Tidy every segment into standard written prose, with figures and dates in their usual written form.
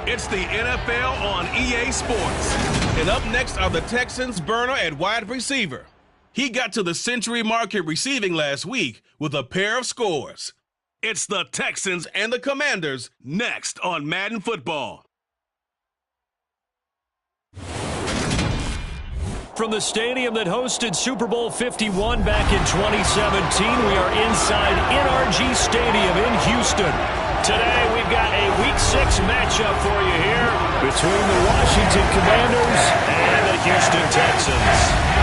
It's the NFL on EA Sports. And up next are the Texans' burner at wide receiver. He got to the century mark in receiving last week with a pair of scores. It's the Texans and the Commanders next on Madden Football. From the stadium that hosted Super Bowl 51 back in 2017, we are inside NRG Stadium in Houston. Today, we've got a Week 6 matchup for you here between the Washington Commanders and the Houston Texans.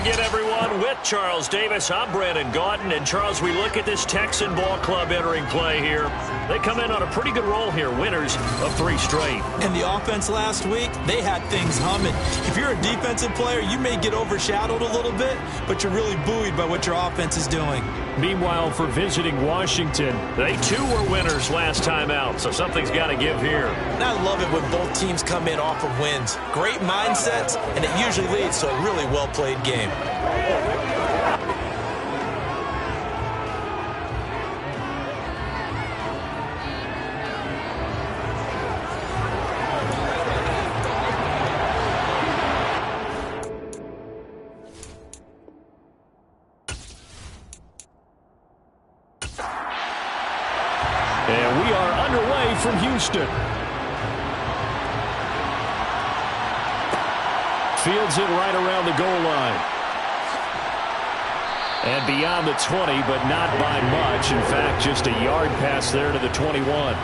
Again, everyone, with Charles Davis, I'm Brandon Gaudin. And, Charles, we look at this Texan ball club entering play here. They come in on a pretty good roll here, winners of 3 straight. And the offense last week, they had things humming. If you're a defensive player, you may get overshadowed a little bit, but you're really buoyed by what your offense is doing. Meanwhile, for visiting Washington, they too were winners last time out, so something's got to give here. And I love it when both teams come in off of wins. Great mindsets, and it usually leads to a really well-played game. And we are underway from Houston. Fields it right around the goal line. And beyond the 20, but not by much. In fact, just a yard pass there to the 21.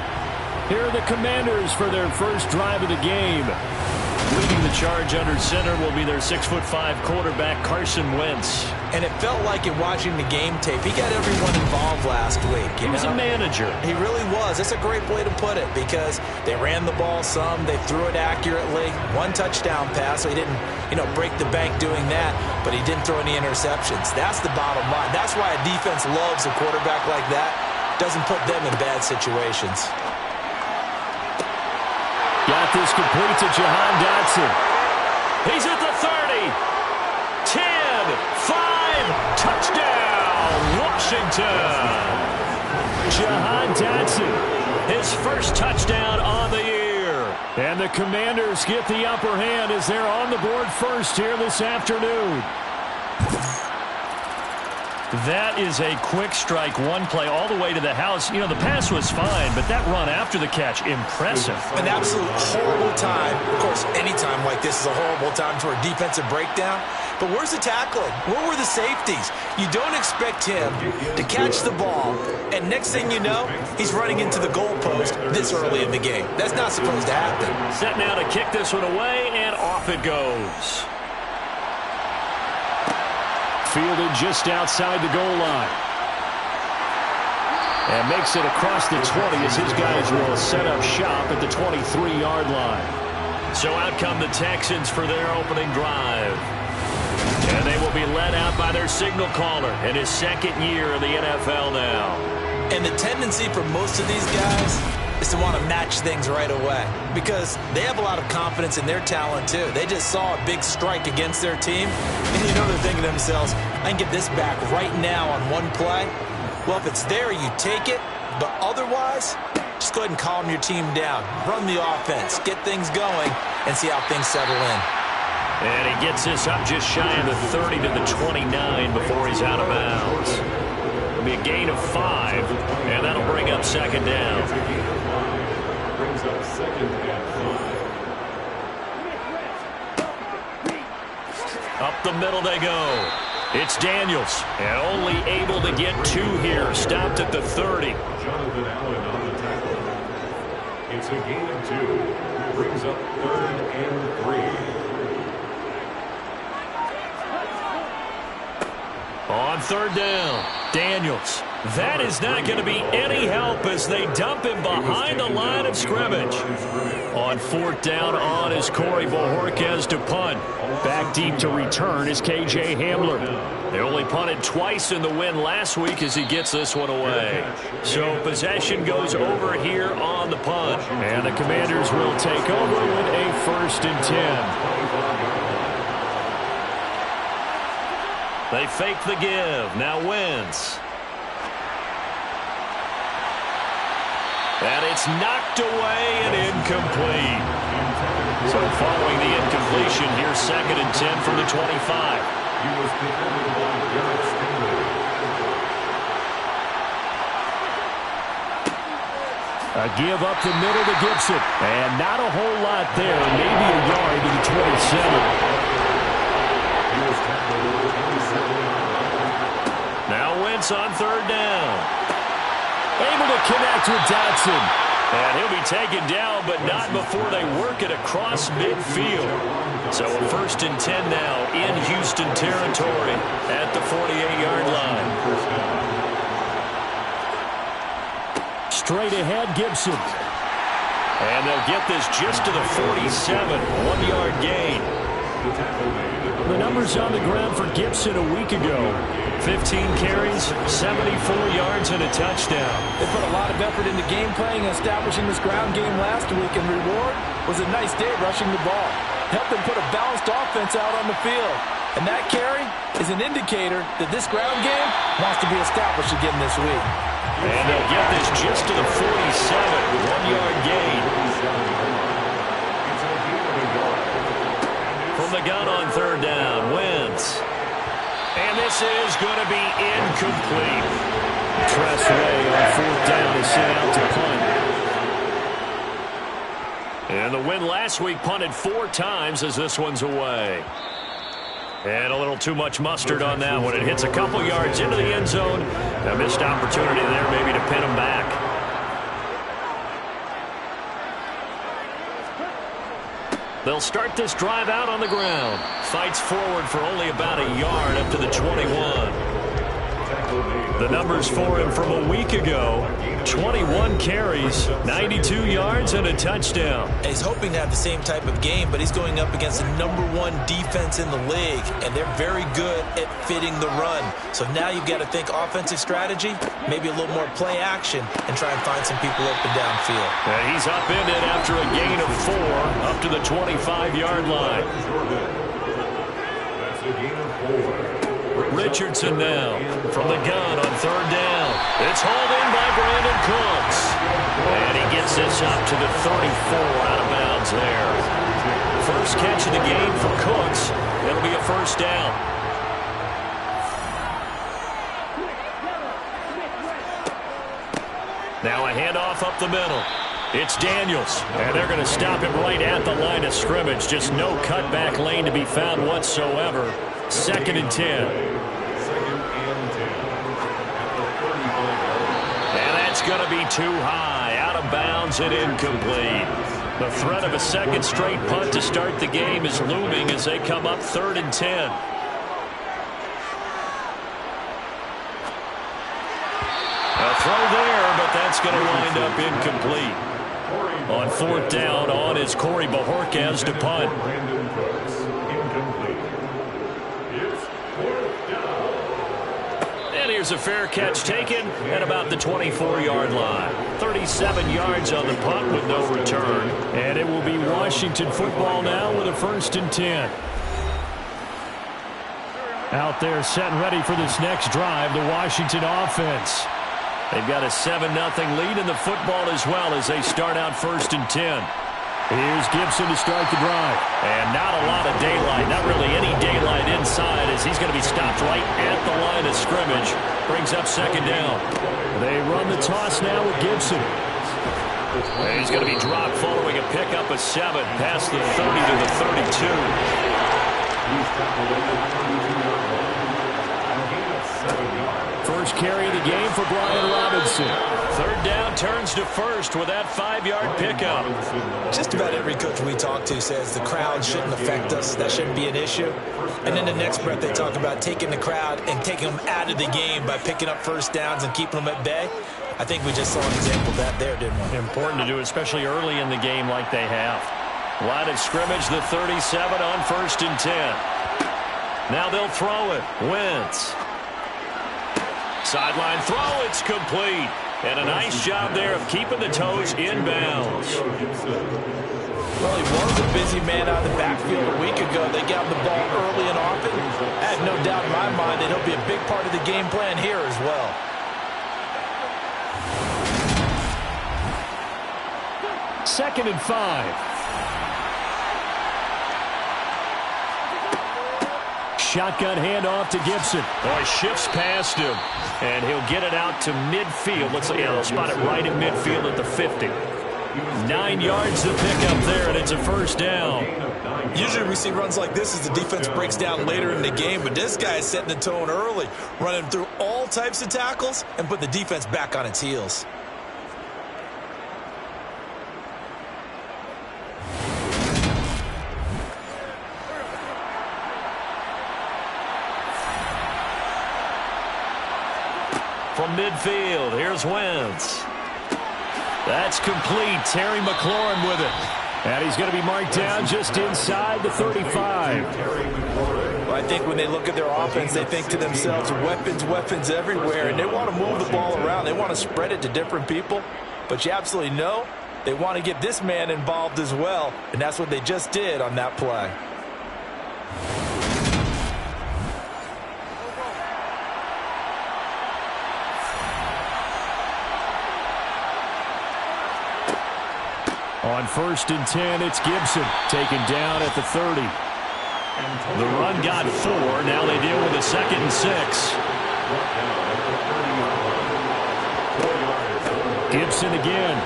Here are the Commanders for their first drive of the game. Leading the charge under center will be their 6'5" quarterback, Carson Wentz. And it felt like in watching the game tape, he got everyone involved last week. He was a manager. He really was. That's a great way to put it because they ran the ball some, they threw it accurately. 1 touchdown pass, so he didn't, break the bank doing that, but he didn't throw any interceptions. That's the bottom line. That's why a defense loves a quarterback like that. Doesn't put them in bad situations. Got this complete to Jahan Dotson. He's at the 30. 10, 5, touchdown, Washington. Jahan Dotson, his first touchdown on the year. And the Commanders get the upper hand as they're on the board first here this afternoon. That is a quick strike, 1 play all the way to the house. The pass was fine, but that run after the catch, impressive. An absolute horrible time. Of course, any time like this is a horrible time for a defensive breakdown. But where's the tackling? Where were the safeties? You don't expect him to catch the ball, and next thing you know, he's running into the goalpost this early in the game. That's not supposed to happen. Set now to kick this one away, and off it goes. Fielded just outside the goal line. And makes it across the 20 as his guys will set up shop at the 23-yard line. So out come the Texans for their opening drive. And they will be led out by their signal caller in his 2nd year in the NFL now. And the tendency for most of these guys is to want to match things right away because they have a lot of confidence in their talent too. They just saw a big strike against their team, and they're thinking to themselves, I can get this back right now on 1 play. Well, if it's there, you take it, but otherwise, just go ahead and calm your team down. Run the offense, get things going, and see how things settle in. And he gets this up just shy of the 30 to the 29 before he's out of bounds. It'll be a gain of 5, and that'll bring up 2nd down. Brings up 2nd and 5. Up the middle they go. It's Daniels, and only able to get 2 here. Stopped at the 30. Jonathan Allen on the tackle. It's a gain of 2. Brings up 3rd and 3. On 3rd down, Daniels. That is not going to be any help as they dump him behind the line of scrimmage. On 4th down on is Corey Bojorquez to punt. Back deep to return is K.J. Hamler. They only punted twice in the win last week as he gets this one away. So possession goes over here on the punt. And the Commanders will take over with a 1st and 10. They fake the give. Now Wentz. And it's knocked away and incomplete. So following the incompletion, here's 2nd and 10 from the 25. A give up the middle to Gibson. And not a whole lot there. Maybe a yard to the 27. Now Wentz on 3rd down. Able to connect with Dotson. And he'll be taken down, but not before they work it across midfield. So a 1st and 10 now in Houston territory at the 48-yard line. Straight ahead, Gibson. And they'll get this just to the 47, 1-yard gain. The numbers on the ground for Gibson a week ago. 15 carries, 74 yards, and a touchdown. They put a lot of effort into game playing and establishing this ground game last week, and reward was a nice day rushing the ball. Helped them put a balanced offense out on the field. And that carry is an indicator that this ground game wants to be established again this week. And they'll get this just to the 47, 1-yard gain. From the gun on 3rd down, Wentz. And this is going to be incomplete. Tressway on 4th down is sent out to punt. And the win last week punted 4 times as this one's away. And a little too much mustard on that one. It hits a couple yards into the end zone. A missed opportunity there maybe to pin him back. They'll start this drive out on the ground. Fights forward for only about a yard up to the 21. The numbers for him from a week ago: 21 carries, 92 yards, and a touchdown. And he's hoping to have the same type of game, but he's going up against the #1 defense in the league, and they're very good at fitting the run. So now you've got to think offensive strategy, maybe a little more play action, and try and find some people open downfield. And he's upended after a gain of 4 up to the 25-yard line. That's a gain of 4. Richardson now from the gun on 3rd down. It's hauled in by Brandon Cooks. And he gets this up to the 34 out of bounds there. First catch of the game for Cooks. It'll be a 1st down. Now a handoff up the middle. It's Daniels, and they're going to stop him right at the line of scrimmage. Just no cutback lane to be found whatsoever. 2nd and 10. And that's going to be too high, out of bounds and incomplete. The threat of a 2nd straight punt to start the game is looming as they come up 3rd and 10. A throw there, but that's going to wind up incomplete. On 4th down, on is Corey Bojorquez to punt. And here's a fair catch taken at about the 24-yard line. 37 yards on the punt with no return. And it will be Washington football now with a 1st and 10. Out there set and ready for this next drive, the Washington offense. They've got a 7-0 lead in the football as well as they start out 1st and 10. Here's Gibson to start the drive. And not a lot of daylight, not really any daylight inside as he's going to be stopped right at the line of scrimmage. Brings up 2nd down. They run the toss now with Gibson. And he's going to be dropped following a pickup of 7 past the 30 to the 32. First carry of the game for Brian Robinson. 3rd down, turns to 1st with that 5-yard pickup. Just about every coach we talk to says the crowd shouldn't affect us. That shouldn't be an issue. And in the next breath, they talk about taking the crowd and taking them out of the game by picking up 1st downs and keeping them at bay. I think we just saw an example of that there, didn't we? Important to do, especially early in the game like they have. Line of scrimmage, the 37 on 1st and 10. Now they'll throw it. Wentz. Sideline throw, it's complete. And a nice job there of keeping the toes in bounds. Well, he was a busy man out of the backfield a week ago. They got him the ball early and often. I have no doubt in my mind that he'll be a big part of the game plan here as well. 2nd and 5. Shotgun handoff to Gibson. Oh, he shifts past him, and he'll get it out to midfield. Looks like they'll spot it right at midfield at the 50. 9 yards to pick up there, and it's a first down. Usually we see runs like this as the defense breaks down later in the game, but this guy is setting the tone early, running through all types of tackles and put the defense back on its heels. From midfield, here's Wentz. That's complete. Terry McLaurin with it. And he's going to be marked down just inside the 35. Well, I think when they look at their offense, they think to themselves, weapons, weapons everywhere, and they want to move the ball around. They want to spread it to different people. But you absolutely know they want to get this man involved as well, and that's what they just did on that play. On 1st and 10, it's Gibson taken down at the 30. The run got 4. Now they deal with a 2nd and 6. Gibson again.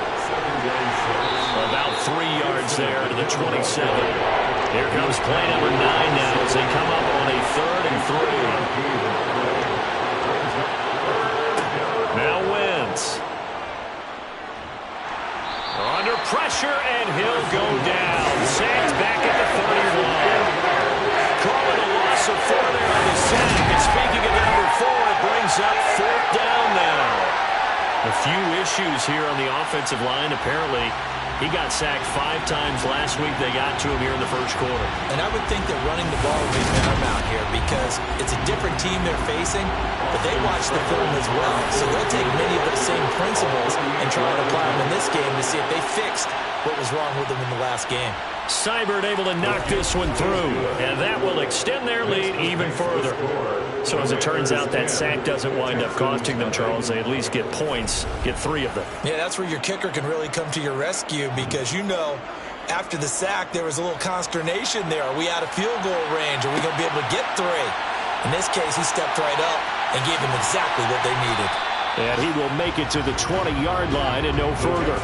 About 3 yards there to the 27. Here comes play number 9 now as they come up on a 3rd and 3. Now Wentz. Under pressure, and he'll go down. Sacked back at the 31. Calling a loss of 4 there on the sack. And speaking of number 4, it brings up 4th down now. A few issues here on the offensive line. Apparently, he got sacked 5 times last week. They got to him here in the first quarter. And I would think that running the ball would be paramount here because it's a different team they're facing, but they watch the film as well. So they'll take many of those same principles and try and apply them in this game to see if they fixed what was wrong with them in the last game. Seibert able to knock this one through, and that will extend their lead even further. So as it turns out, that sack doesn't wind up costing them, Charles. They at least get points, get 3 of them. Yeah, that's where your kicker can really come to your rescue because, you know, after the sack, there was a little consternation there. Are we out of field goal range? Are we going to be able to get 3? In this case, he stepped right up and gave them exactly what they needed. And he will make it to the 20-yard line and no further.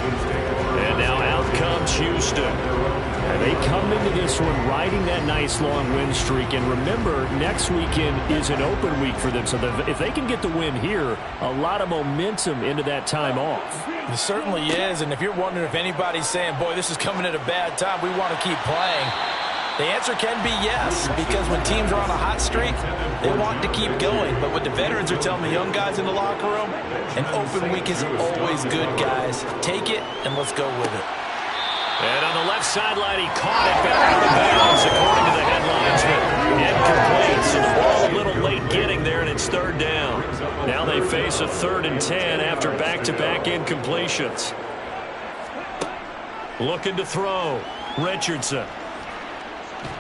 And now out comes Houston. And they come into this one riding that nice long win streak. And remember, next weekend is an open week for them. So if they can get the win here, a lot of momentum into that time off. It certainly is. And if you're wondering if anybody's saying, boy, this is coming at a bad time, we want to keep playing, the answer can be yes, because when teams are on a hot streak, they want to keep going. But what the veterans are telling the young guys in the locker room, an open week is always good, guys. Take it, and let's go with it. And on the left sideline, he caught it back out of bounds, according to the headlines. Incomplete, so the ball a little late getting there, and it's 3rd down. Now they face a 3rd and 10 after back-to-back incompletions. Looking to throw. Richardson.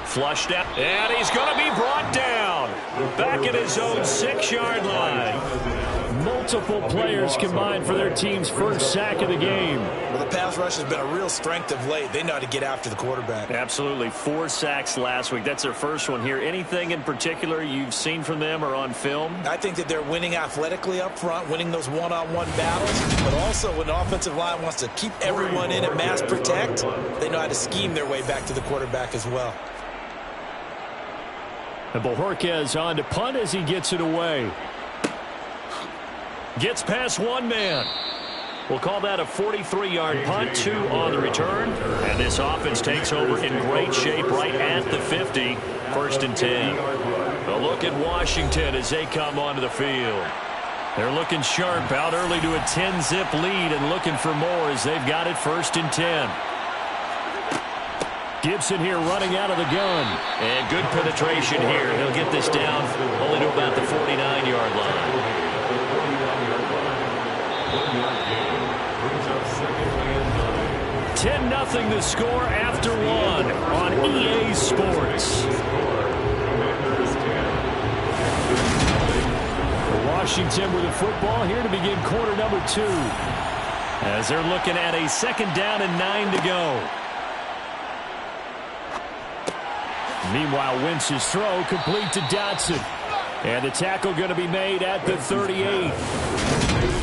Flushed out, and he's going to be brought down. Back at his own 6-yard line. Multiple players combined for their team's first sack of the game. Well, the pass rush has been a real strength of late. They know how to get after the quarterback. Absolutely. 4 sacks last week. That's their first one here. Anything in particular you've seen from them or on film? I think that they're winning athletically up front, winning those one-on-one battles, but also when the offensive line wants to keep everyone in and mass protect, they know how to scheme their way back to the quarterback as well. And Bojorquez on to punt as he gets it away. Gets past one man. We'll call that a 43-yard punt, 2 on the return. And this offense takes over in great shape right at the 50. 1st and 10. A look at Washington as they come onto the field. They're looking sharp, out early to a 10-zip lead and looking for more as they've got it 1st and 10. Gibson here running out of the gun. And good penetration here. He'll get this down only to about the 49-yard line. 10-0 the score after 1 on EA Sports. Washington with the football here to begin quarter number 2. As they're looking at a 2nd down and 9 to go. Meanwhile, Wentz's throw complete to Dotson. And the tackle going to be made at the 38.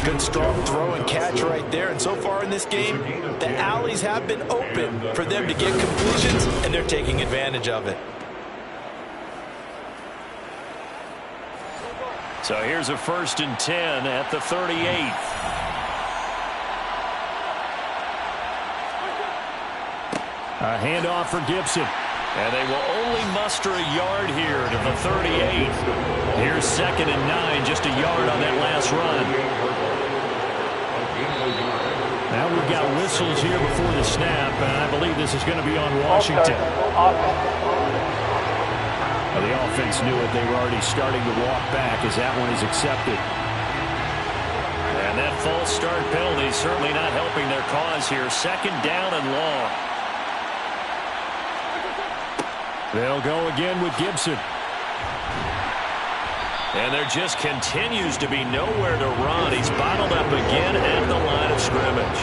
Good strong throw and catch right there. And so far in this game, the alleys have been open for them to get completions, and they're taking advantage of it. So here's a 1st and 10 at the 38. A handoff for Gibson. And they will only muster a yard here to the 38. Here's 2nd and 9, just a yard on that last run. Now we've got whistles here before the snap, and I believe this is going to be on Washington. Well, the offense knew it. They were already starting to walk back as that one is accepted. And that false start penalty is certainly not helping their cause here. 2nd down and long. They'll go again with Gibson. And there just continues to be nowhere to run. He's bottled up again at the line of scrimmage.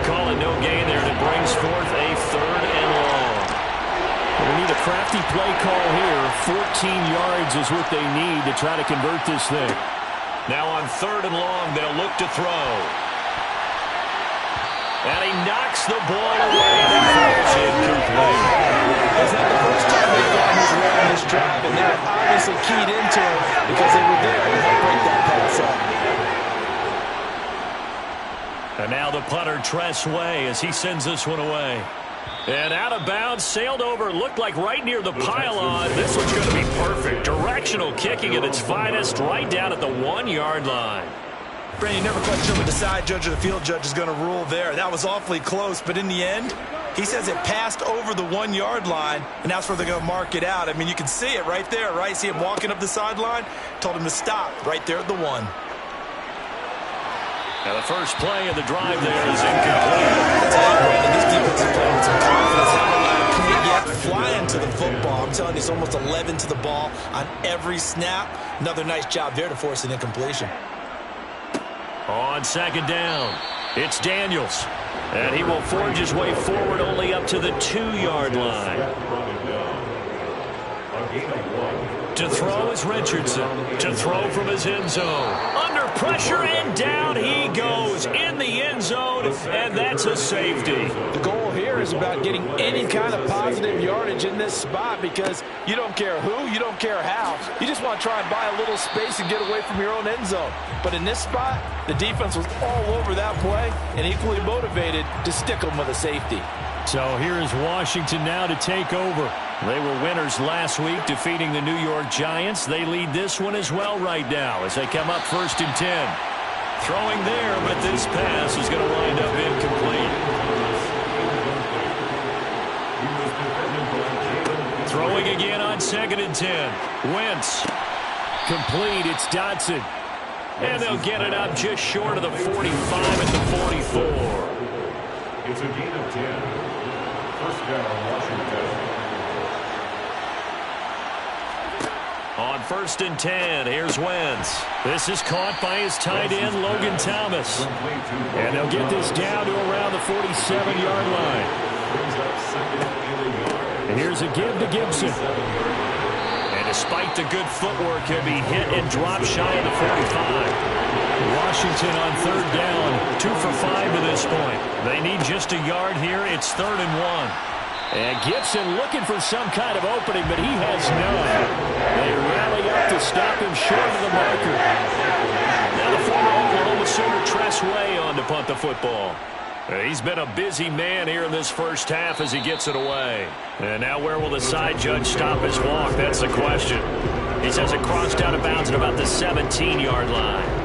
Calling no gain there, and it brings forth a 3rd and long. We need a crafty play call here. 14 yards is what they need to try to convert this thing. Now on 3rd and long, they'll look to throw. And he knocks the ball away and it falls incomplete. It's not the first time they've gotten his way on this drive, and they're obviously keyed into it because they were there to help break that pass up. And now the punter, Tress Way, as he sends this one away. And out of bounds, sailed over, looked like right near the pylon. This one's going to be perfect. Directional kicking at its finest, right down at the 1-yard line. Brandon, never quite sure what the side judge or the field judge is going to rule there. That was awfully close, but in the end, he says it passed over the 1-yard line, and that's where they're going to mark it out. I mean, you can see it right there, right? See him walking up the sideline? Told him to stop right there at the 1. Now the first play of the drive there is incomplete. I'll tell you, Brandon, this defense is playing with some confidence. Haven't allowed a point yet. Flying to the football. I'm telling you, it's almost 11 to the ball on every snap. Another nice job there to force an incompletion. On 2nd down, it's Daniels. And he will forge his way forward only up to the 2-yard line. To throw is Richardson. To throw from his end zone. Under pressure and down he goes in the end zone. And that's a safety. The goal here is about getting any kind of positive yardage in this spot because you don't care who, you don't care how. You just want to try and buy a little space and get away from your own end zone. But in this spot, the defense was all over that play and equally motivated to stick them with a safety. So here is Washington now to take over. They were winners last week, defeating the New York Giants. They lead this one as well right now as they come up 1st and 10. Throwing there, but this pass is going to wind up incomplete. Throwing again on 2nd and 10. Wentz. Complete, it's Dotson. And they'll get it up just short of the 45 at the 44. It's a gain of 10. 1st down, Washington. On 1st and 10, here's Wentz. This is caught by his tight end, Logan Thomas. And they'll get this down to around the 47-yard line. And here's a give to Gibson. And despite the good footwork, he'll be hit and dropped shy of the 45. Washington on 3rd down, 2 for 5 to this point. They need just a yard here. It's 3rd and 1. And Gibson looking for some kind of opening, but he has none. They rally up to stop him short of the marker. Now the former Oklahoma Sooner Tress Way on to punt the football. He's been a busy man here in this first half as he gets it away. And now where will the side judge stop his walk? That's the question. He says it crossed out of bounds at about the 17-yard line.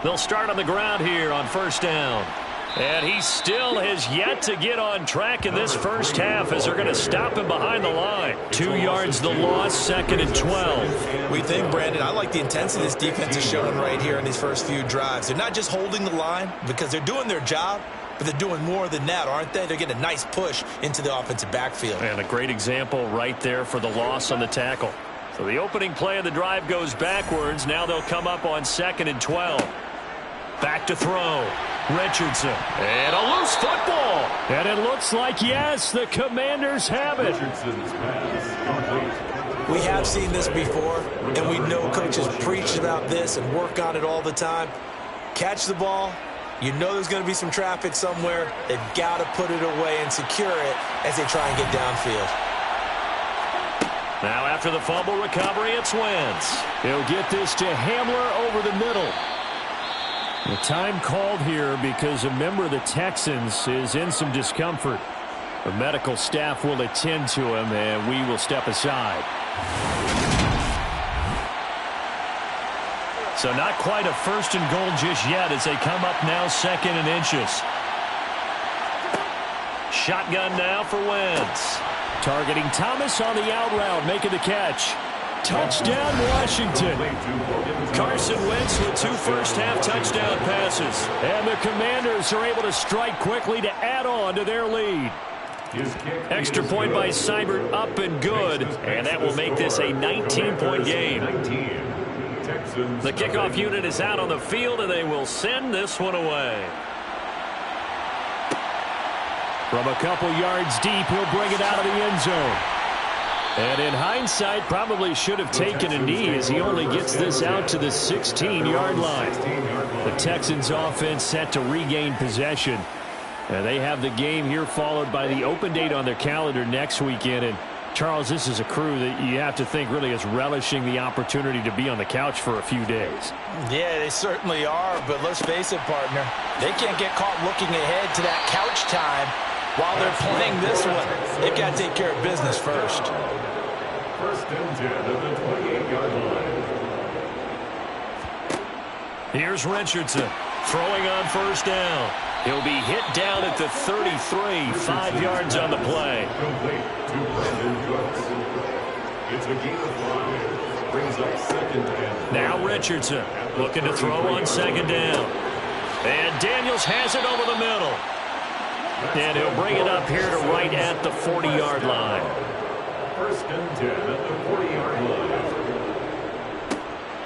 They'll start on the ground here on 1st down. And he still has yet to get on track in this first half as they're going to stop him behind the line. 2 yards the loss, 2nd and 12. We think, Brandon, I like the intensity this defense is showing right here in these first few drives. They're not just holding the line because they're doing their job, but they're doing more than that, aren't they? They're getting a nice push into the offensive backfield. And a great example right there for the loss on the tackle. So the opening play of the drive goes backwards. Now they'll come up on 2nd and 12. Back to throw. Richardson. And a loose football. And it looks like, yes, the Commanders have it. Richardson's pass. We have seen this before, and we know coaches preach about this and work on it all the time. Catch the ball. You know there's going to be some traffic somewhere. They've got to put it away and secure it as they try and get downfield. Now after the fumble recovery, it's Wentz. He'll get this to Hamler over the middle. The time called here because a member of the Texans is in some discomfort. The medical staff will attend to him, and we will step aside. So not quite a 1st and goal just yet as they come up now 2nd and inches. Shotgun now for Wentz. Targeting Thomas on the out route, making the catch. Touchdown, Washington. Carson Wentz with 2 first-half touchdown passes. And the Commanders are able to strike quickly to add on to their lead. Extra point by Seibert up and good. And that will make this a 19-point game. The kickoff unit is out on the field, and they will send this one away. From a couple yards deep, he'll bring it out of the end zone. And in hindsight, probably should have taken a knee as he only gets this out to the 16-yard line. The Texans offense set to regain possession. And they have the game here followed by the open date on their calendar next weekend. And Charles, this is a crew that you have to think really is relishing the opportunity to be on the couch for a few days. Yeah, they certainly are, but let's face it, partner. They can't get caught looking ahead to that couch time while they're playing this one. They've got to take care of business first. 1st and 10 at the 28-yard line. Here's Richardson throwing on 1st down. He'll be hit down at the 33, 5 yards on the play. Complete to Brandon Cooks. It's a gain of 5. Brings up 2nd and 4. Now Richardson looking to throw on 2nd down. And Daniels has it over the middle. And he'll bring it up here to right at the 40-yard line. 1st and 10 at the 40-yard line.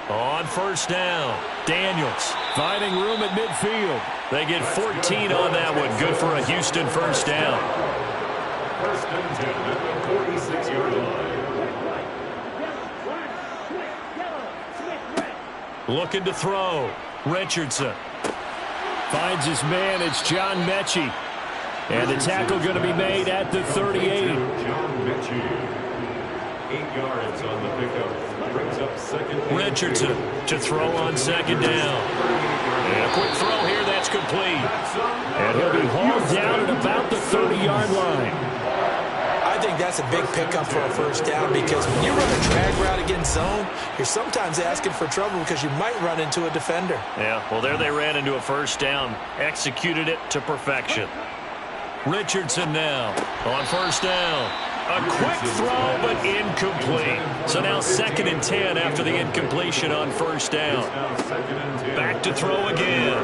On 1st down, Daniels finding room at midfield. They get 14 on that one. Good for a Houston 1st down. 1st and 10 at the 46-yard line. Looking to throw. Richardson finds his man. It's John Mechie. And the tackle going to be made at the 38. John Mechie. 8 yards on the pickup. Brings up 2nd. Richardson to throw on 2nd down. And a quick throw here that's complete. And he'll be hauled down at about the 30-yard line. I think that's a big pickup for a 1st down because when you run a drag route against zone, you're sometimes asking for trouble because you might run into a defender. Yeah, well, there they ran into a 1st down. Executed it to perfection. Richardson now on 1st down. A quick throw, but incomplete. So now 2nd and 10 after the incompletion on 1st down. Back to throw again.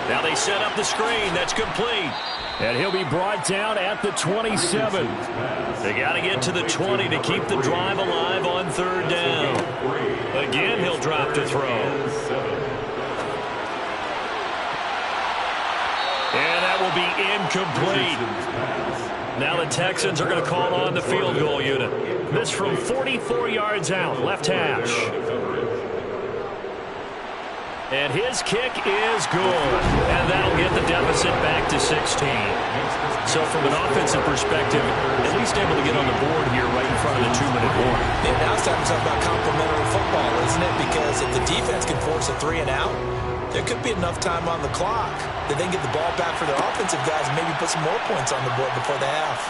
Now they set up the screen. That's complete. And he'll be brought down at the 27. They got to get to the 20 to keep the drive alive on 3rd down. Again, he'll drop to throw. And that will be incomplete. Now the Texans are going to call on the field goal unit. This from 44 yards out, left hash. And his kick is good. And that'll get the deficit back to 16. So from an offensive perspective, at least able to get on the board here right in front of the 2-minute warning. Yeah, now it's time to talk about complementary football, isn't it? Because if the defense can force a 3 and out, there could be enough time on the clock that they can get the ball back for their offensive guys and maybe put some more points on the board before the half.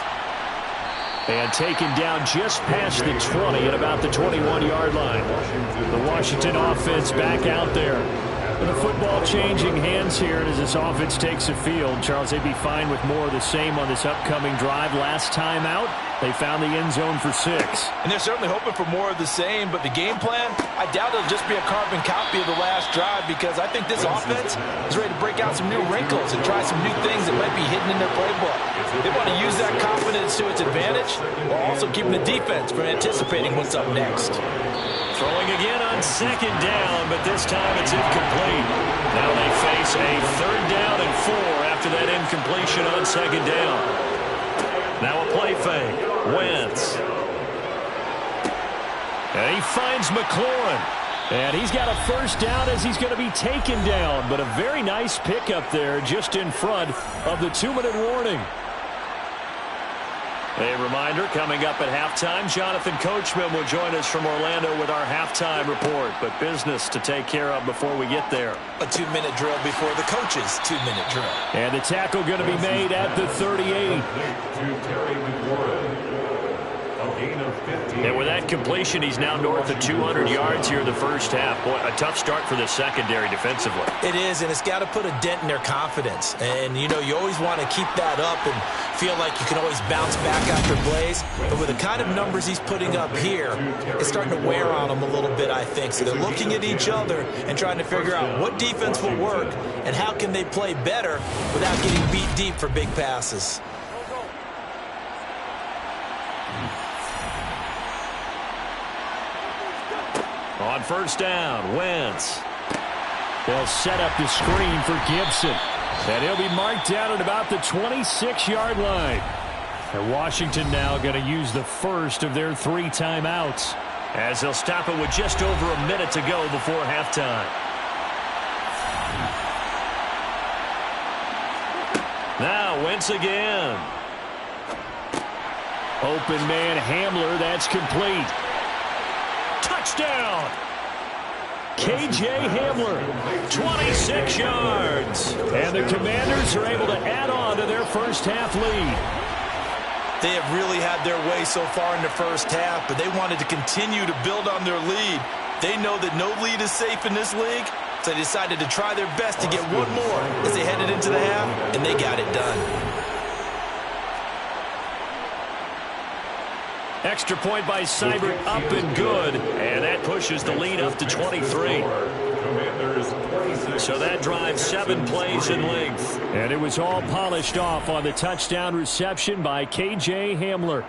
And taken down just past the 20 at about the 21-yard line. The Washington offense back out there. The football changing hands here, and as this offense takes the field, Charles, they'd be fine with more of the same on this upcoming drive. Last time out, They found the end zone for 6. And they're certainly hoping for more of the same, but the game plan, I doubt it'll just be a carbon copy of the last drive, because I think this offense is ready to break out some new wrinkles and try some new things that might be hidden in their playbook. They want to use that confidence to its advantage while also keeping the defense from anticipating what's up next. Throwing again on 2nd down, but this time it's incomplete. Now they face a 3rd down and 4 after that incompletion on 2nd down. Now a play fake. Wentz. And he finds McLaurin. And he's got a 1st down as he's going to be taken down. But a very nice pickup there just in front of the 2-minute warning. A reminder, coming up at halftime, Jonathan Coachman will join us from Orlando with our halftime report. But business to take care of before we get there. A 2-minute drill before the coach's 2-minute drill. And the tackle going to be made at the 38. And with that completion, he's now north of 200 yards here in the first half. Boy, a tough start for the secondary defensively. It is, and it's got to put a dent in their confidence. And, you know, you always want to keep that up and feel like you can always bounce back after plays. But with the kind of numbers he's putting up here, it's starting to wear on them a little bit, I think. So they're looking at each other and trying to figure out what defense will work and how can they play better without getting beat deep for big passes. On 1st down, Wentz. They'll set up the screen for Gibson. And he'll be marked down at about the 26-yard line. And Washington now going to use the first of their 3 timeouts, as they'll stop it with just over a minute to go before halftime. Now Wentz again. Open man Hamler, that's complete. Touchdown! K.J. Hamler, 26 yards. And the Commanders are able to add on to their first half lead. They have really had their way so far in the first half, but they wanted to continue to build on their lead. They know that no lead is safe in this league, so they decided to try their best to get one more as they headed into the half, and they got it done. Extra point by Seibert, up and good. And that pushes the lead up to 23. So that drives 7 plays in length. And it was all polished off on the touchdown reception by K.J. Hamler.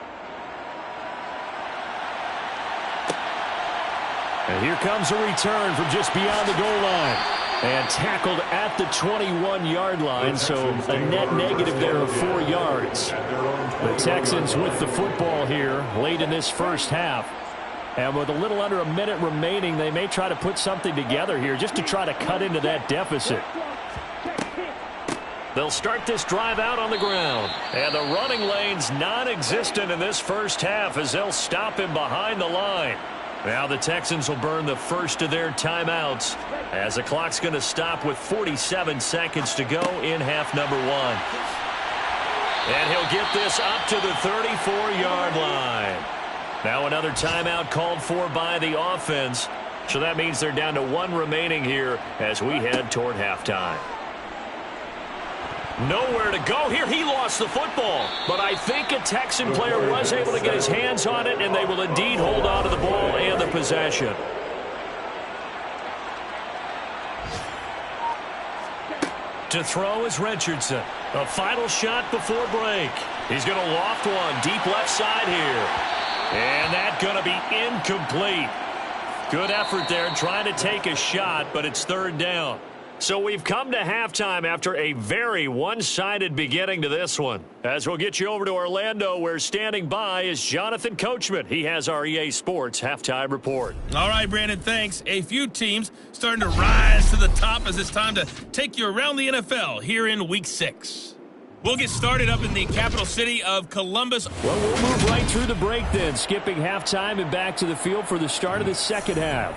And here comes a return from just beyond the goal line. And tackled at the 21-yard line, so a net negative there of 4 yards. The Texans with the football here late in this first half. And with a little under a minute remaining, they may try to put something together here just to try to cut into that deficit. They'll start this drive out on the ground. And the running lane's non-existent in this first half as they'll stop him behind the line. Now the Texans will burn the first of their timeouts as the clock's going to stop with 47 seconds to go in half number 1. And he'll get this up to the 34-yard line. Now another timeout called for by the offense. So that means they're down to 1 remaining here as we head toward halftime. Nowhere to go here. He lost the football. But I think a Texan player was able to get his hands on it, and they will indeed hold on to the ball and the possession. To throw is Richardson. A final shot before break. He's going to loft one deep left side here. And that's going to be incomplete. Good effort there trying to take a shot, but it's 3rd down. So we've come to halftime after a very one-sided beginning to this one. As we'll get you over to Orlando, where standing by is Jonathan Coachman. He has our EA Sports halftime report. All right, Brandon, thanks. A few teams starting to rise to the top as it's time to take you around the NFL here in Week 6. We'll get started up in the capital city of Columbus. Well, we'll move right through the break then, skipping halftime and back to the field for the start of the second half.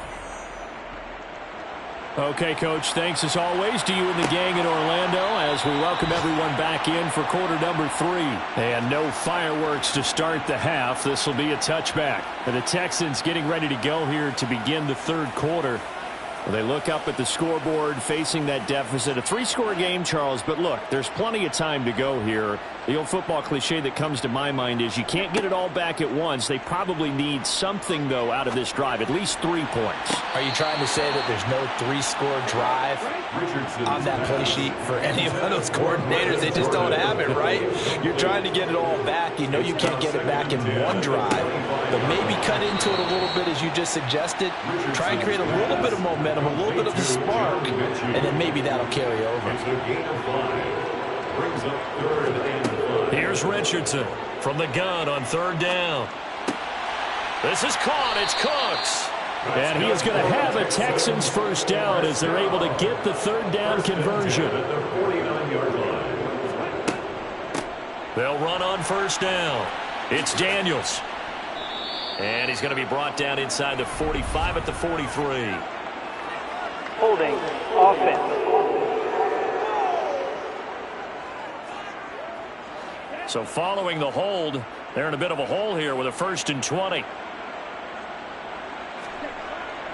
Okay, Coach, thanks as always to you and the gang in Orlando as we welcome everyone back in for quarter number 3. And no fireworks to start the half. This will be a touchback. And the Texans getting ready to go here to begin the 3rd quarter. Well, they look up at the scoreboard facing that deficit. A 3-score game, Charles, but look, there's plenty of time to go here. The old football cliche that comes to my mind is you can't get it all back at once. They probably need something, though, out of this drive, at least 3 points. Are you trying to say that there's no 3-score drive on that play sheet for any of those coordinators? They just don't have it, right? You're trying to get it all back. You know you can't get it back in one drive, but maybe cut into it a little bit as you just suggested. Try and create a little bit of momentum, a little bit of a spark, and then maybe that'll carry over. Here's Richardson from the gun on 3rd down. This is caught. It's Cooks. And he is going to have a Texans first down as they're able to get the 3rd down conversion. They'll run on 1st down. It's Daniels. And he's going to be brought down inside the 45 at the 43. Holding offense. So following the hold, they're in a bit of a hole here with a 1st and 20.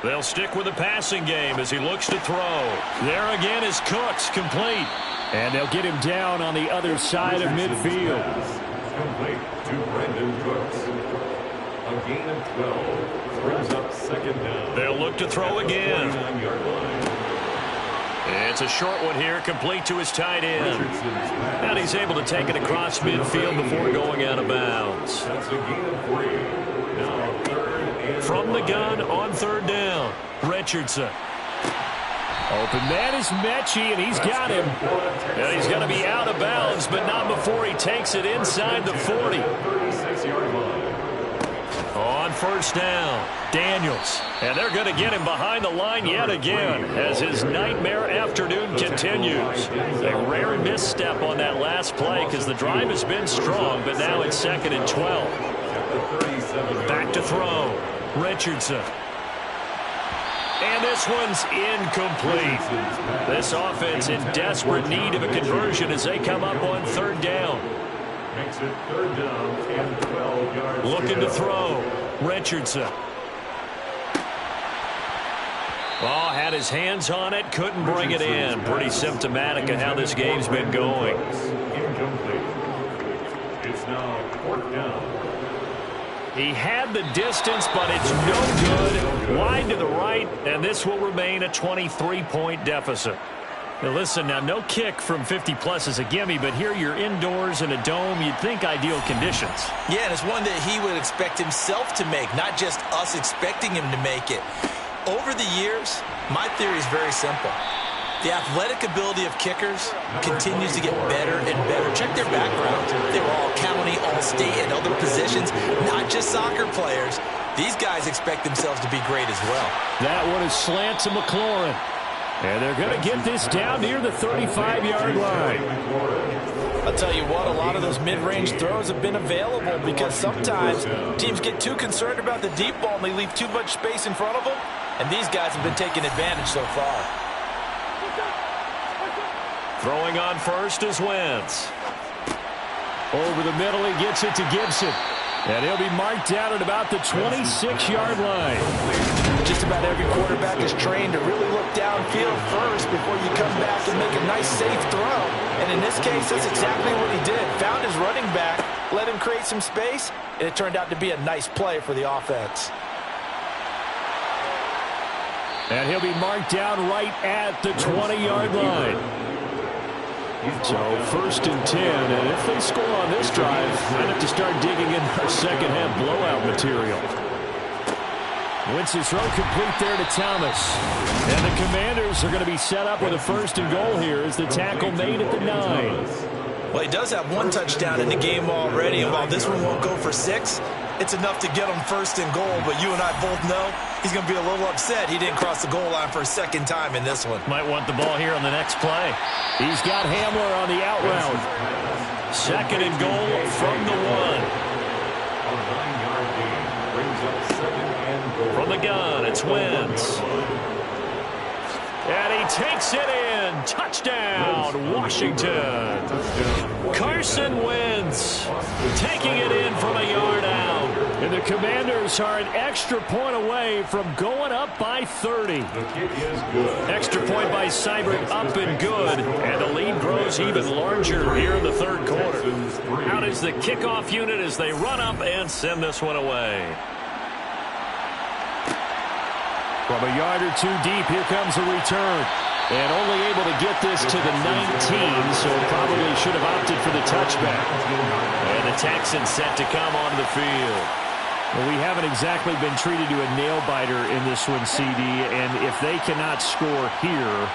They'll stick with the passing game as he looks to throw. There again is Cooks, complete. And they'll get him down on the other side of midfield. Complete to Brandon Cooks. A gain of 12 brings up 2nd down. They'll look to throw again. 49-yard line. It's a short one here, complete to his tight end. And he's able to take it across midfield before going out of bounds. That's a gain of 3. Now 3rd and From the gun on 3rd down, Richardson. Open man is Mechie, and he's got him. And he's going to be out of bounds, but not before he takes it inside the 40. 36-yard line. On 1st down, Daniels. And they're going to get him behind the line yet again as his nightmare afternoon continues. A rare misstep on that last play because the drive has been strong, but now it's 2nd and 12. Back to throw. Richardson. And this one's incomplete. This offense in desperate need of a conversion as they come up on 3rd down. Makes it 3rd down and 12 yards. Looking to throw. Richardson. Oh, had his hands on it, couldn't bring it in. Pretty symptomatic of how this game's been going. Incomplete. It's now 4th down. He had the distance, but it's no good. Wide to the right, and this will remain a 23-point deficit. Now listen, now no kick from 50-plus is a gimme, but here you're indoors in a dome. You'd think ideal conditions. Yeah, and it's one that he would expect himself to make, not just us expecting him to make it. Over the years, my theory is very simple. The athletic ability of kickers continues to get better and better. Check their backgrounds. They were all county, all state, and other positions, not just soccer players. These guys expect themselves to be great as well. That one is slant to McLaurin. And they're going to get this down near the 35-yard line. I'll tell you what, a lot of those mid-range throws have been available because sometimes teams get too concerned about the deep ball and they leave too much space in front of them, and these guys have been taking advantage so far. Throwing on 1st is Wentz. Over the middle, he gets it to Gibson. And he'll be marked down at about the 26-yard line. Just about every quarterback is trained to really look downfield first before you come back and make a nice, safe throw. And in this case, that's exactly what he did. Found his running back, let him create some space, and it turned out to be a nice play for the offense. And he'll be marked down right at the 20-yard line. So 1st and 10, and if they score on this drive, might have to start digging in our second-half blowout material. Wentz's throw complete there to Thomas. And the Commanders are going to be set up with a 1st and goal here as the tackle made at the 9. Well, he does have 1 touchdown in the game already, and while this one won't go for 6, it's enough to get him 1st and goal. But you and I both know he's going to be a little upset he didn't cross the goal line for a 2nd time in this one. Might want the ball here on the next play. He's got Hamler on the out route. 2nd and goal from the 1. A 9-yard gain brings up 2nd and goal. From the gun, it's Wentz. And he takes it in. Touchdown, Washington. Carson Wentz taking it in from a yard out. And the Commanders are an extra point away from going up by 30. The kick is good. Extra point by Seibert, up and good. And the lead grows even larger here in the third quarter. Out is the kickoff unit as they run up and send this one away. From a yard or two deep, here comes a return. And only able to get this to the 19, so probably should have opted for the touchback. And the Texans set to come onto the field. Well, we haven't exactly been treated to a nail-biter in this one, CD, and if they cannot score here,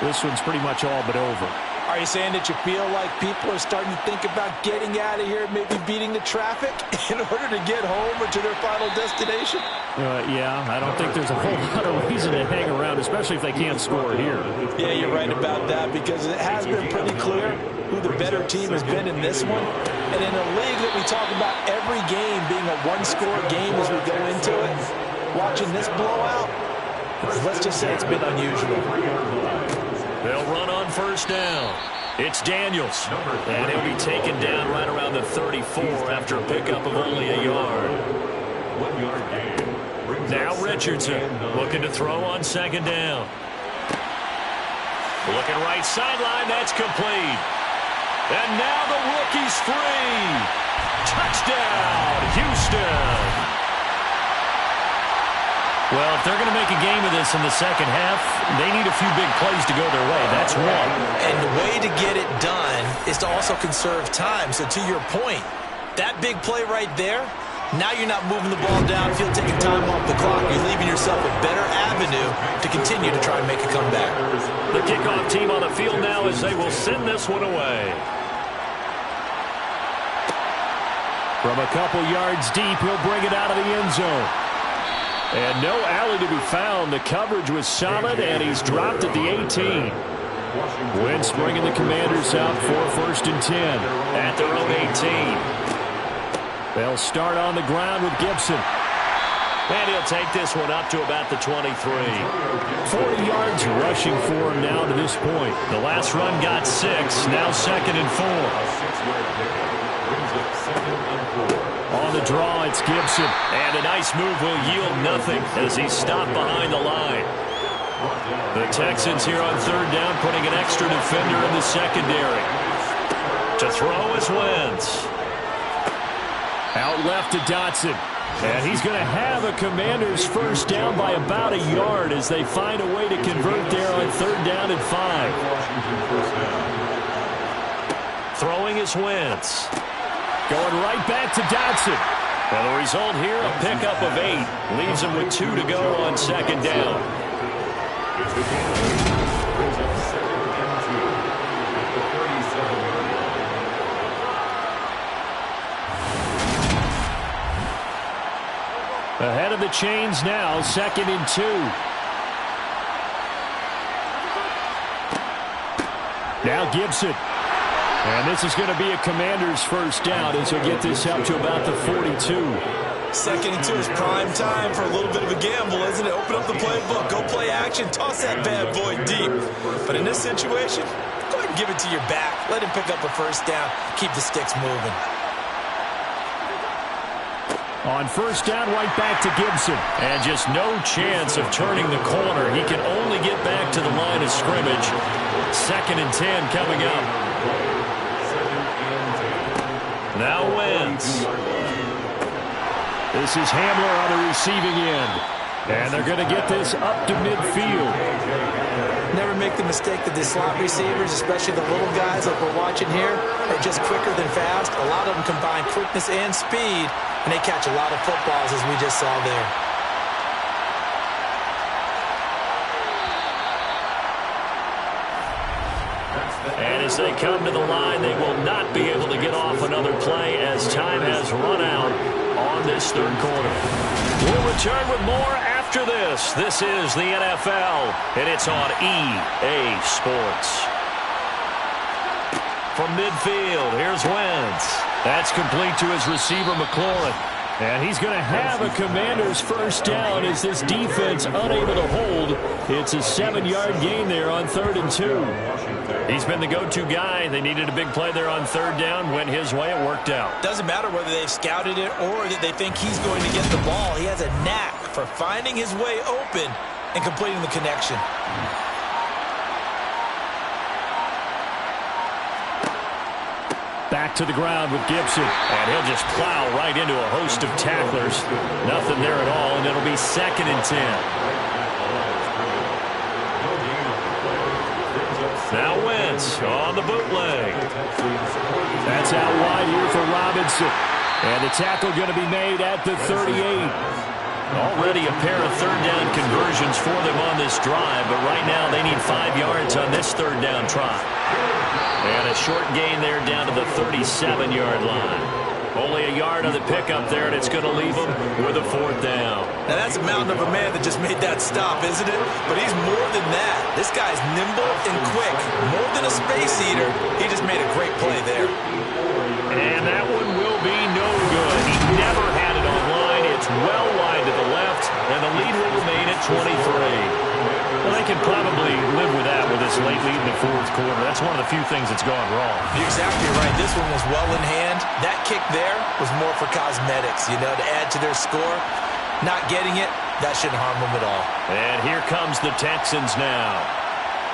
this one's pretty much all but over. Are you saying that you feel like people are starting to think about getting out of here, maybe beating the traffic in order to get home or to their final destination? Yeah, I don't think there's a whole lot of reason to hang around, especially if they can't score here. Yeah, you're right about that, because it has been pretty clear who the better team has been in this one. And in a league that we talk about every game being a one-score game as we go into it, watching this blowout, let's just say it's been unusual. They'll run on first down. It's Daniels, and he'll be taken down right around the 34 after a pickup of only a yard. 1 yard gain. Now Richardson looking to throw on second down. Looking right sideline, that's complete. And now the rookie's free. Touchdown, Houston. Well, if they're going to make a game of this in the second half, they need a few big plays to go their way. That's one. And the way to get it done is to also conserve time. So to your point, that big play right there, now you're not moving the ball downfield, taking time off the clock. You're leaving yourself a better avenue to continue to try and make a comeback. The kickoff team on the field now as they will send this one away. From a couple yards deep, he'll bring it out of the end zone. And no alley to be found. The coverage was solid, and he's dropped at the 18. Wentz bringing the Commanders out for first and 10 at their own 18. They'll start on the ground with Gibson. And he'll take this one up to about the 23. 40 yards rushing for him now to this point. The last run got 6, now second and 4. On the draw, it's Gibson. And a nice move will yield nothing as he's stopped behind the line. The Texans here on third down putting an extra defender in the secondary. To throw is Wentz. Out left to Dotson. And he's going to have a Commanders first down by about a yard as they find a way to convert there on third down and 5. Throwing is Wentz. Going right back to Dotson. Well, the result here, a pickup of 8. Leaves him with 2 to go on second down. Ahead of the chains now, second and 2. Now Gibson. And this is going to be a Commander's first down as he'll get this up to about the 42. Second and 2 is prime time for a little bit of a gamble, isn't it? Open up the playbook, go play action, toss that bad boy deep. But in this situation, go ahead and give it to your back. Let him pick up a first down, keep the sticks moving. On first down, right back to Gibson. And just no chance of turning the corner. He can only get back to the line of scrimmage. Second and 10 coming up. Now Wentz. This is Hamler on the receiving end. And they're going to get this up to midfield. Never make the mistake that the slot receivers, especially the little guys like we're watching here, are just quicker than fast. A lot of them combine quickness and speed, and they catch a lot of footballs as we just saw there. And as they come to the line, they will not be able to get off another play as time has run out on this third quarter. We'll return with more after this. This is the NFL, and it's on EA Sports. From midfield, here's Wentz. That's complete to his receiver, McLaurin. And he's going to have a Commander's first down as this defense unable to hold. It's a 7-yard gain there on 3rd and 2. He's been the go-to guy. They needed a big play there on 3rd down. Went his way. It worked out. Doesn't matter whether they've scouted it or that they think he's going to get the ball. He has a knack for finding his way open and completing the connection. Back to the ground with Gibson. And he'll just plow right into a host of tacklers. Nothing there at all, and it'll be 2nd and 10. Now Wentz on the bootleg. That's out wide here for Robinson. And the tackle going to be made at the 38. Already a pair of 3rd down conversions for them on this drive, but right now they need 5 yards on this 3rd down try. And a short gain there down to the 37-yard line. Only a yard on the pickup there, and it's going to leave them with a 4th down. Now that's a mountain of a man that just made that stop, isn't it? But he's more than that. This guy's nimble and quick. More than a space eater, he just made a great play there. And that one will be no good. He never had it on line. It's well wide to the left, and the lead will remain at 23. Well, they can probably live with that with this late lead in the 4th quarter. That's one of the few things that's gone wrong. You're exactly right. This one was well in hand. That kick there was more for cosmetics, you know, to add to their score. Not getting it, that shouldn't harm them at all. And here comes the Texans now.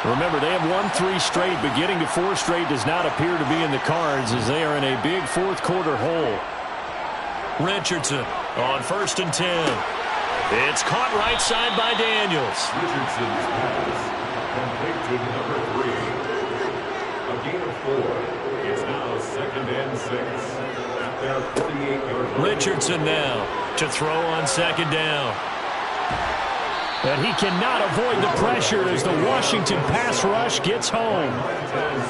Remember, they have won 3 straight, but getting to 4 straight does not appear to be in the cards as they are in a big 4th quarter hole. Richardson on 1st and 10. It's caught right side by Daniels. Richardson's pass complete to number 3. A gain of 4. It's now 2nd and 6 at their 48-yard line. Richardson now to throw on 2nd down. And he cannot avoid the pressure as the Washington pass rush gets home.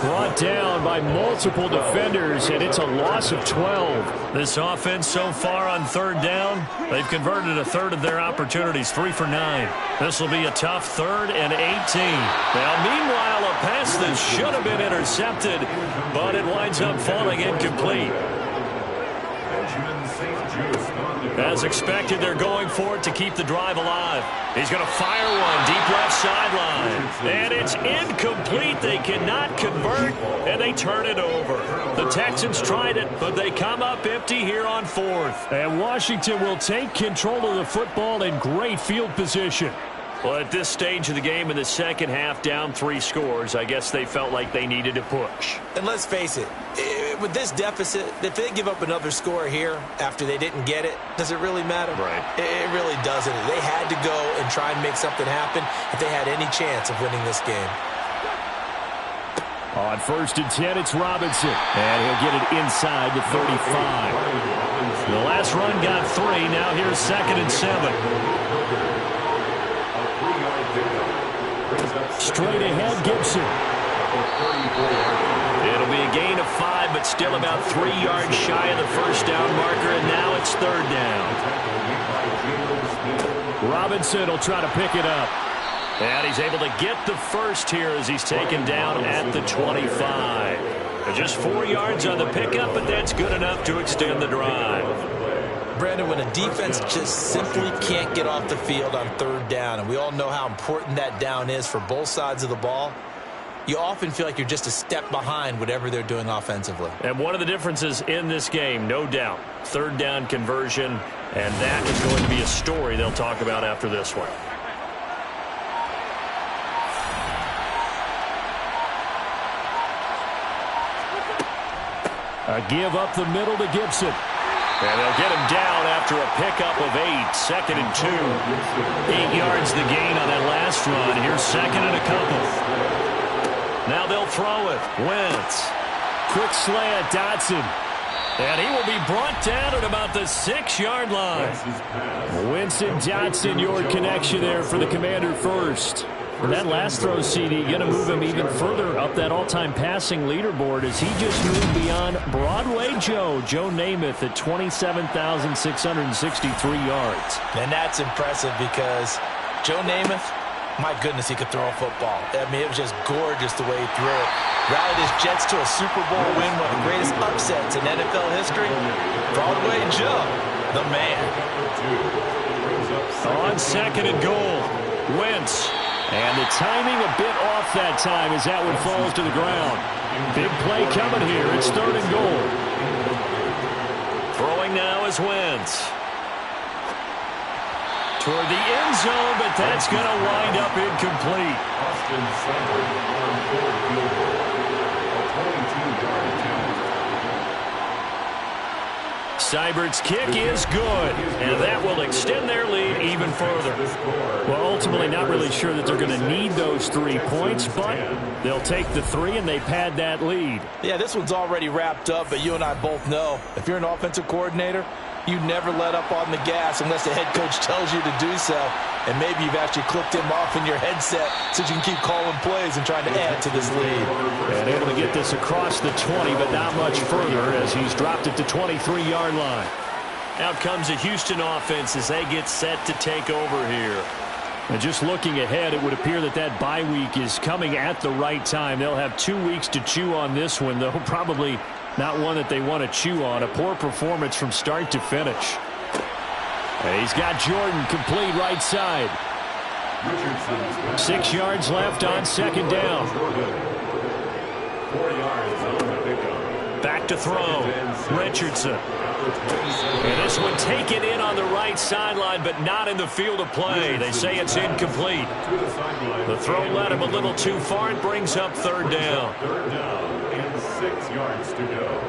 Brought down by multiple defenders, and it's a loss of 12. This offense so far on 3rd down, they've converted a third of their opportunities, 3 for 9. This will be a tough 3rd and 18. Now, meanwhile, a pass that should have been intercepted, but it winds up falling incomplete. As expected, they're going for it to keep the drive alive. He's going to fire one deep left sideline. And it's incomplete. They cannot convert, and they turn it over. The Texans tried it, but they come up empty here on 4th. And Washington will take control of the football in great field position. Well, at this stage of the game in the second half, down 3 scores, I guess they felt like they needed to push. And let's face it, with this deficit, if they give up another score here after they didn't get it, does it really matter? Right. It really doesn't. They had to go and try and make something happen if they had any chance of winning this game. On 1st and 10, it's Robinson. And he'll get it inside the 35. The last run got 3. Now here's 2nd and 7. Straight ahead, Gibson. It'll be a gain of 5, but still about 3 yards shy of the first down marker, and now it's 3rd down. Robinson will try to pick it up. And he's able to get the first here as he's taken down at the 25. Just 4 yards on the pickup, but that's good enough to extend the drive. Brandon, when a defense just simply can't get off the field on 3rd down, and we all know how important that down is for both sides of the ball, you often feel like you're just a step behind whatever they're doing offensively. And one of the differences in this game, no doubt, 3rd down conversion, and that is going to be a story they'll talk about after this one. A give up the middle to Gibson. And they'll get him down after a pickup of 8. 2nd and 2. 8 yards the gain on that last run. Here's 2nd and a couple. Now they'll throw it. Wentz. Quick slant, Dotson. And he will be brought down at about the 6-yard line. Winston Dotson, your connection there for the Commander first. And that last throw, CD, going to move him even further up that all-time passing leaderboard as he just moved beyond Broadway Joe Namath at 27,663 yards. And that's impressive because Joe Namath, my goodness, he could throw a football. I mean, it was just gorgeous the way he threw it. Rallied his Jets to a Super Bowl win, one of the greatest upsets in NFL history. Broadway Joe. the man. On second and goal, Wentz. And the timing a bit off that time as that one falls to the ground. Big play coming here. It's third and goal. Throwing now is Wentz. Toward the end zone, but that's going to wind up incomplete. Austin Seibert on forward field goal. A 22-yard attempt. Seibert's kick is good, and that will extend their lead even further. Well, ultimately, not really sure that they're going to need those 3 points, but they'll take the 3, and they pad that lead. Yeah, this one's already wrapped up, but you and I both know if you're an offensive coordinator, you never let up on the gas unless the head coach tells you to do so. And maybe you've actually clicked him off in your headset so you can keep calling plays and trying to add to this lead. And able to get this across the 20, but not much further as he's dropped it to 23-yard line. Out comes the Houston offense as they get set to take over here. And just looking ahead, it would appear that that bye week is coming at the right time. They'll have 2 weeks to chew on this one, though probably not one that they want to chew on. A poor performance from start to finish. And he's got Jordan complete right side. 6 yards left on second down. 4 yards on the pickup. Back to throw. Richardson. And this one taken in on the right sideline, but not in the field of play. They say it's incomplete. The throw led him a little too far and brings up third down. Third down and 6 yards to go.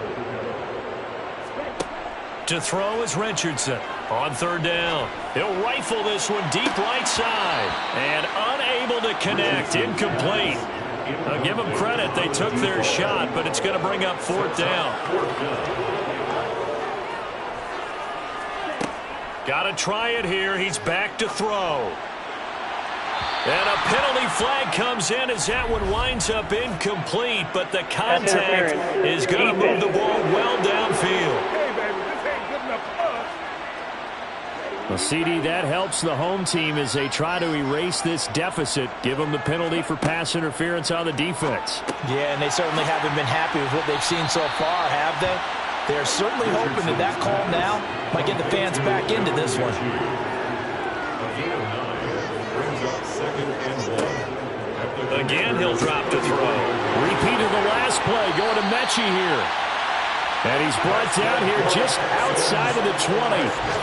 To throw is Richardson on third down. He'll rifle this one deep right side. And unable to connect. Incomplete. I'll give them credit. They took their shot, but it's going to bring up fourth down. Got to try it here. He's back to throw. And a penalty flag comes in as that one winds up incomplete, but the contact is going to move the ball well downfield. Well, CD, that helps the home team as they try to erase this deficit. Give them the penalty for pass interference on the defense. Yeah, and they certainly haven't been happy with what they've seen so far, have they? They're certainly hoping that that call now might get the fans back into this one. Again, he'll drop to throw. Repeat of the last play, going to Mechie here. And he's brought down here just outside of the 20.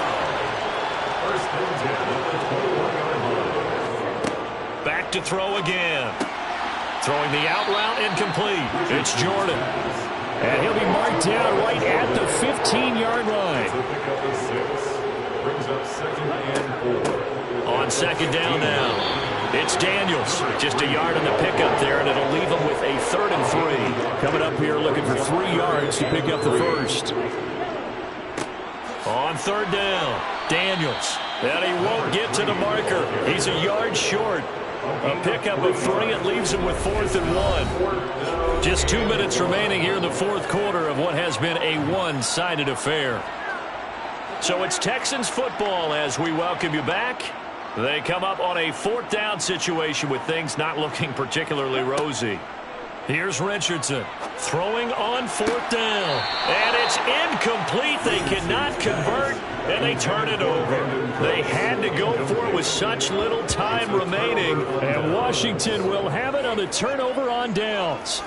Back to throw again. Throwing the out route incomplete. It's Jordan. And he'll be marked down right at the 15-yard line. On second down now. It's Daniels. Just a yard on the pickup there, and it'll leave him with a 3rd and 3. Coming up here looking for 3 yards to pick up the first. On third down, Daniels. And he won't get to the marker. He's a yard short. A pickup of 3. It leaves him with 4th and 1. Just 2 minutes remaining here in the fourth quarter of what has been a one-sided affair. So it's Texans football as we welcome you back. They come up on a 4th down situation with things not looking particularly rosy. Here's Richardson throwing on 4th down. And it's incomplete. They cannot convert, and they turn it over. They had to go for it with such little time remaining, and Washington will have it on the turnover on downs.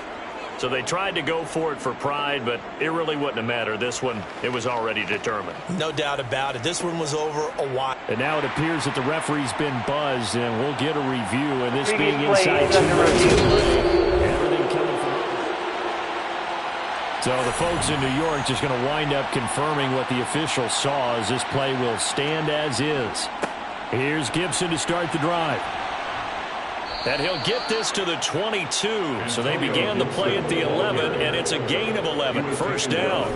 So they tried to go for it for pride, but it really wouldn't have mattered. This one, it was already determined. No doubt about it. This one was over a while. And now it appears that the referee's been buzzed, and we'll get a review, and this being inside 2 minutes. So the folks in New York just going to wind up confirming what the official saw as this play will stand as is. Here's Gibson to start the drive. And he'll get this to the 22. So they began the play at the 11, and it's a gain of 11. First down.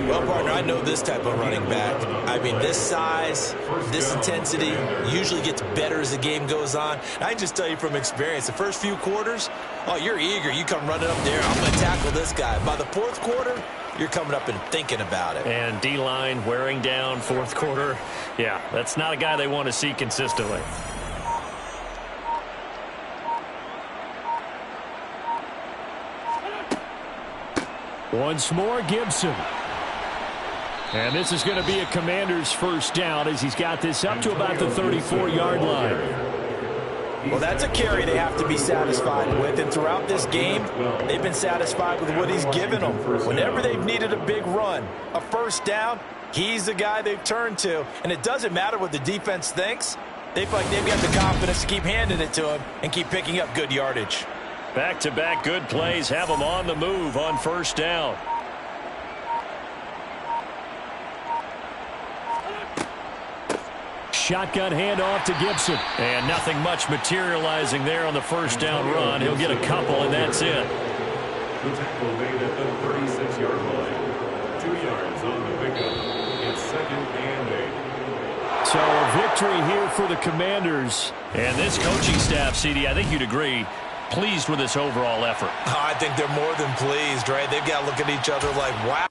Well, partner, I know this type of running back. I mean, this size, this intensity usually gets better as the game goes on. I can just tell you from experience, the first few quarters, oh, you're eager. You come running up there. I'm going to tackle this guy. By the fourth quarter, you're coming up and thinking about it. And D-line wearing down fourth quarter. Yeah, that's not a guy they want to see consistently. Once more, Gibson. And this is going to be a Commander's first down as he's got this up to about the 34-yard line. Well, that's a carry they have to be satisfied with. And throughout this game, they've been satisfied with what he's given them. Whenever they've needed a big run, a first down, he's the guy they've turned to. And it doesn't matter what the defense thinks. They feel like they've got the confidence to keep handing it to him and keep picking up good yardage. Back-to-back good plays have them on the move on first down. Shotgun handoff to Gibson. And nothing much materializing there on the first down run. He'll get a couple, and that's it. The tackle made at the 36-yard line. 2 yards on the pickup. It's 2nd and 8. So a victory here for the Commanders. And this coaching staff, CD, I think you'd agree, pleased with this overall effort. I think they're more than pleased, right? They've got to look at each other like, wow.